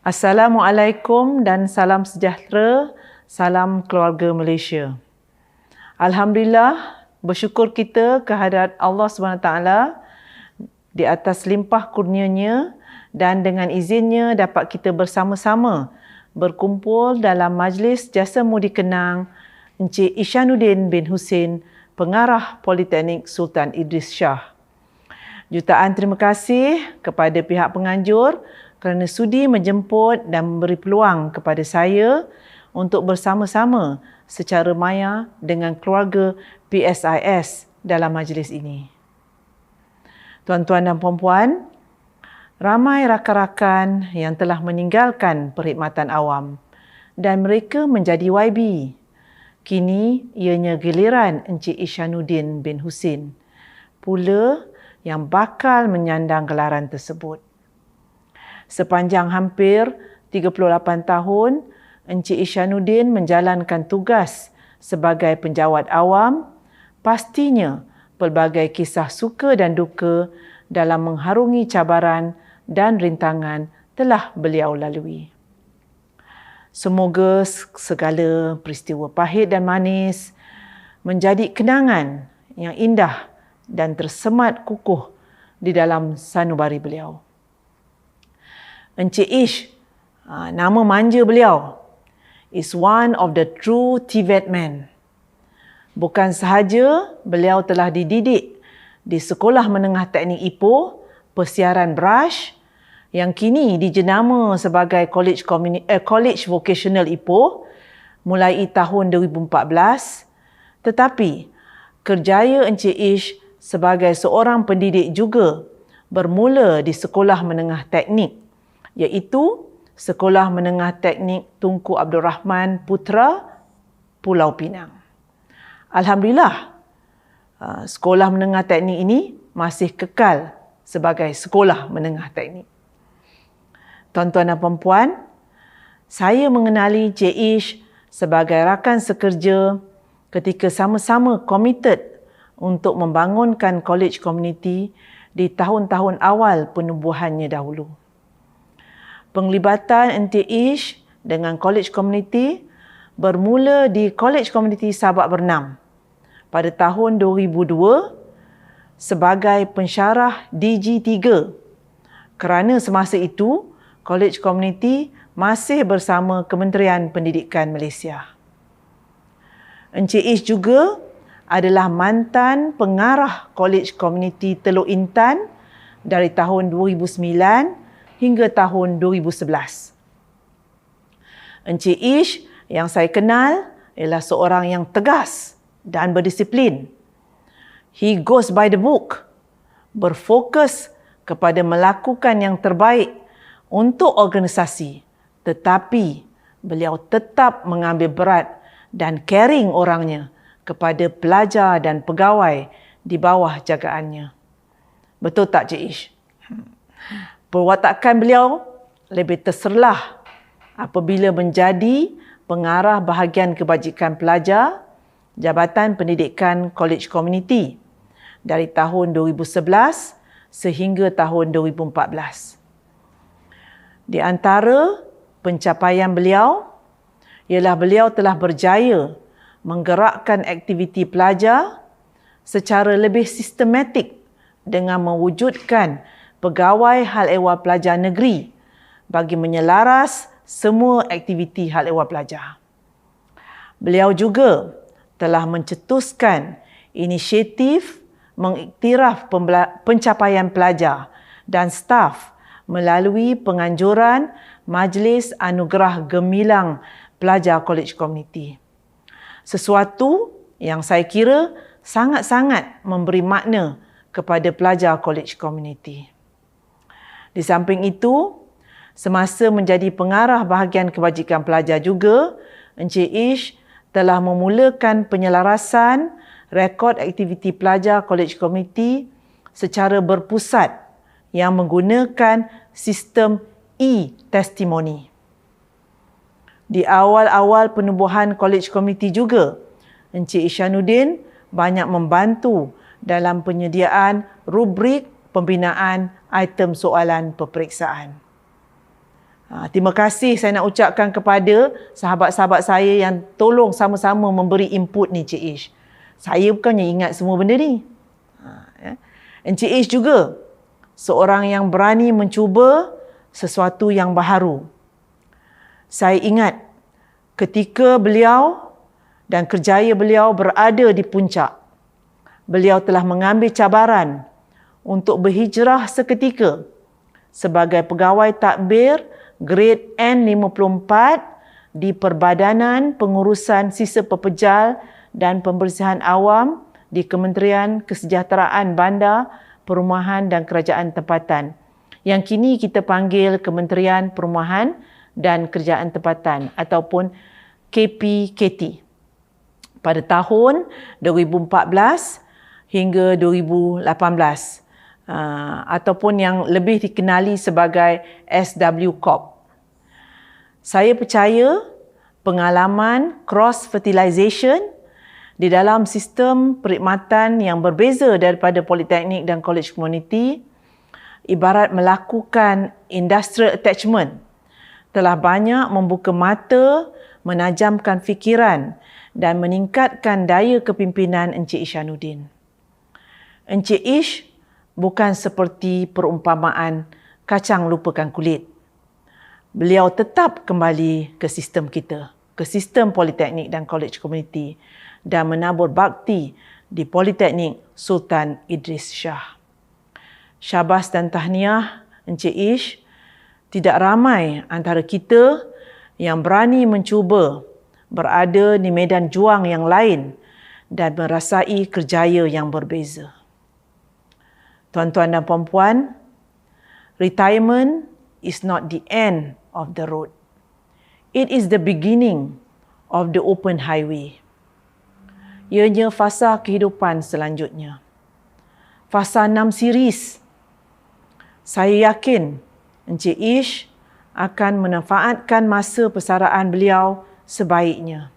Assalamualaikum dan salam sejahtera, salam keluarga Malaysia. Alhamdulillah, bersyukur kita kehadrat Allah SWT di atas limpah kurnianya dan dengan izinnya dapat kita bersama-sama berkumpul dalam majlis Jasa Mudi Kenang Encik Isyanuddin bin Husin, Pengarah Politeknik Sultan Idris Shah. Jutaan terima kasih kepada pihak penganjur kerana sudi menjemput dan memberi peluang kepada saya untuk bersama-sama secara maya dengan keluarga PSIS dalam majlis ini. Tuan-tuan dan puan-puan, ramai rakan-rakan yang telah meninggalkan perkhidmatan awam dan mereka menjadi YB. Kini ianya giliran Encik Isyanuddin bin Husin pula yang bakal menyandang gelaran tersebut. Sepanjang hampir 38 tahun, Encik Isyanuddin menjalankan tugas sebagai penjawat awam. Pastinya pelbagai kisah suka dan duka dalam mengharungi cabaran dan rintangan telah beliau lalui. Semoga segala peristiwa pahit dan manis menjadi kenangan yang indah dan tersemat kukuh di dalam sanubari beliau. Encik Ish, nama manja beliau, is one of the true TVET men. Bukan sahaja beliau telah dididik di Sekolah Menengah Teknik Ipoh, Persiaran Brush, yang kini dijenama sebagai College Vocational Ipoh mulai tahun 2014, tetapi kerjaya Encik Ish sebagai seorang pendidik juga bermula di Sekolah Menengah Teknik, iaitu Sekolah Menengah Teknik Tunku Abdul Rahman Putra, Pulau Pinang. Alhamdulillah, Sekolah Menengah Teknik ini masih kekal sebagai Sekolah Menengah Teknik. Tuan-tuan dan puan-puan, saya mengenali Cik Ish sebagai rakan sekerja ketika sama-sama komited untuk membangunkan college community di tahun-tahun awal penubuhannya dahulu. Penglibatan Encik Ish dengan college community bermula di College Community Sabak Bernam pada tahun 2002 sebagai pensyarah DG3 kerana semasa itu college community masih bersama Kementerian Pendidikan Malaysia. Encik Ish juga adalah mantan pengarah College Community Teluk Intan dari tahun 2009 hingga tahun 2011. Encik Ish yang saya kenal ialah seorang yang tegas dan berdisiplin. He goes by the book, berfokus kepada melakukan yang terbaik untuk organisasi, tetapi beliau tetap mengambil berat dan caring orangnya kepada pelajar dan pegawai di bawah jagaannya. Betul tak, Cik Ish? Perwatakan beliau lebih terserlah apabila menjadi pengarah bahagian kebajikan pelajar Jabatan Pendidikan College Community dari tahun 2011 sehingga tahun 2014. Di antara pencapaian beliau ialah beliau telah berjaya menggerakkan aktiviti pelajar secara lebih sistematik dengan mewujudkan pegawai hal ehwal pelajar negeri bagi menyelaras semua aktiviti hal ehwal pelajar. Beliau juga telah mencetuskan inisiatif mengiktiraf pencapaian pelajar dan staf melalui penganjuran Majlis Anugerah Gemilang Pelajar College Community. Sesuatu yang saya kira sangat-sangat memberi makna kepada pelajar college community. Di samping itu, semasa menjadi pengarah bahagian kebajikan pelajar juga, Encik Ish telah memulakan penyelarasan rekod aktiviti pelajar college community secara berpusat yang menggunakan sistem e-testimoni. Di awal-awal penubuhan college community juga, Encik Isyanuddin banyak membantu dalam penyediaan rubrik pembinaan item soalan peperiksaan. Terima kasih saya nak ucapkan kepada sahabat-sahabat saya yang tolong sama-sama memberi input ni, Encik Ish. Saya bukannya ingat semua benda ni. Encik Ish juga seorang yang berani mencuba sesuatu yang baharu. Saya ingat ketika beliau dan kerjaya beliau berada di puncak, beliau telah mengambil cabaran untuk berhijrah seketika sebagai pegawai tadbir grade N54 di Perbadanan Pengurusan Sisa Pepejal dan Pembersihan Awam di Kementerian Kesejahteraan Bandar, Perumahan dan Kerajaan Tempatan, yang kini kita panggil Kementerian Perumahan dan Kerajaan Tempatan ataupun KPKT. Pada tahun 2014 hingga 2018 ataupun yang lebih dikenali sebagai SW Corp. Saya percaya pengalaman cross-fertilization di dalam sistem perkhidmatan yang berbeza daripada politeknik dan college community, ibarat melakukan industrial attachment, telah banyak membuka mata, menajamkan fikiran dan meningkatkan daya kepimpinan Encik Ishanuddin. Encik Ish bukan seperti perumpamaan kacang lupakan kulit. Beliau tetap kembali ke sistem kita, ke sistem politeknik dan college community dan menabur bakti di Politeknik Sultan Idris Shah. Syabas dan tahniah Encik Ish, tidak ramai antara kita yang berani mencuba berada di medan juang yang lain dan merasai kerjaya yang berbeza. Tuan-tuan dan puan-puan, retirement is not the end of the road. It is the beginning of the open highway. Ianya fasa kehidupan selanjutnya. Fasa 6 series. Saya yakin Encik Ish akan memanfaatkan masa persaraan beliau sebaiknya.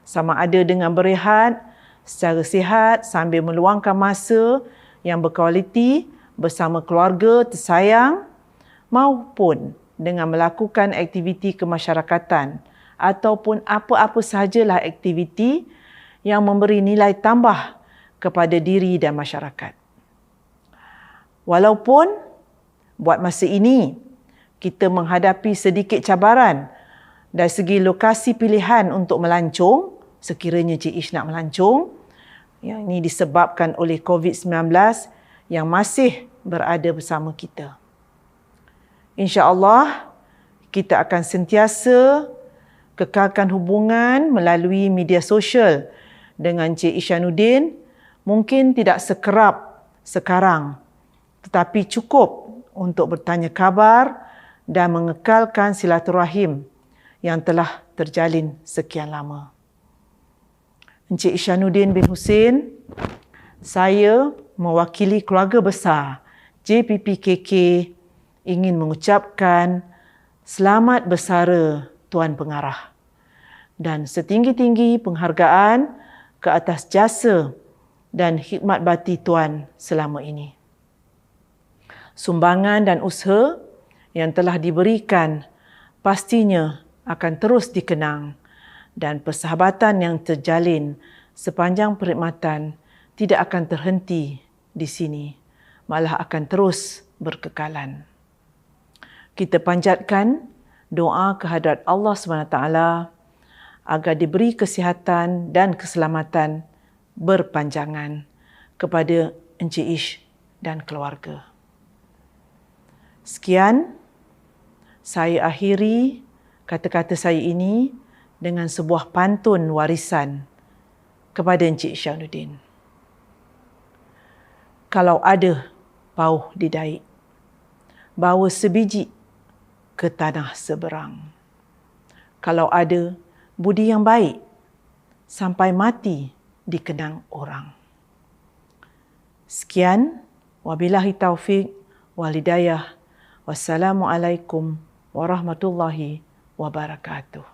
Sama ada dengan berehat secara sihat sambil meluangkan masa yang berkualiti bersama keluarga tersayang maupun dengan melakukan aktiviti kemasyarakatan ataupun apa-apa sahajalah aktiviti yang memberi nilai tambah kepada diri dan masyarakat. Walaupun buat masa ini kita menghadapi sedikit cabaran dari segi lokasi pilihan untuk melancong, sekiranya Cik Ish nak melancong, yang ini disebabkan oleh COVID-19 yang masih berada bersama kita. InsyaAllah, kita akan sentiasa kekalkan hubungan melalui media sosial dengan Cik Ishanuddin, mungkin tidak sekerap sekarang, tetapi cukup untuk bertanya khabar dan mengekalkan silaturahim yang telah terjalin sekian lama. Encik Ishanuddin bin Hussein, saya mewakili keluarga besar JPPKK ingin mengucapkan selamat bersara Tuan Pengarah dan setinggi-tinggi penghargaan ke atas jasa dan khidmat bakti Tuan selama ini. Sumbangan dan usaha yang telah diberikan pastinya akan terus dikenang dan persahabatan yang terjalin sepanjang perkhidmatan tidak akan terhenti di sini, malah akan terus berkekalan. Kita panjatkan doa kehadrat Allah SWT agar diberi kesihatan dan keselamatan berpanjangan kepada Encik Ish dan keluarga. Sekian, saya akhiri kata-kata saya ini dengan sebuah pantun warisan kepada Encik Ishanuddin. Kalau ada pauh di daik, bawa sebiji ke tanah seberang. Kalau ada budi yang baik, sampai mati dikenang orang. Sekian, wabillahi taufik wal hidayah. Wassalamualaikum warahmatullahi wabarakatuh.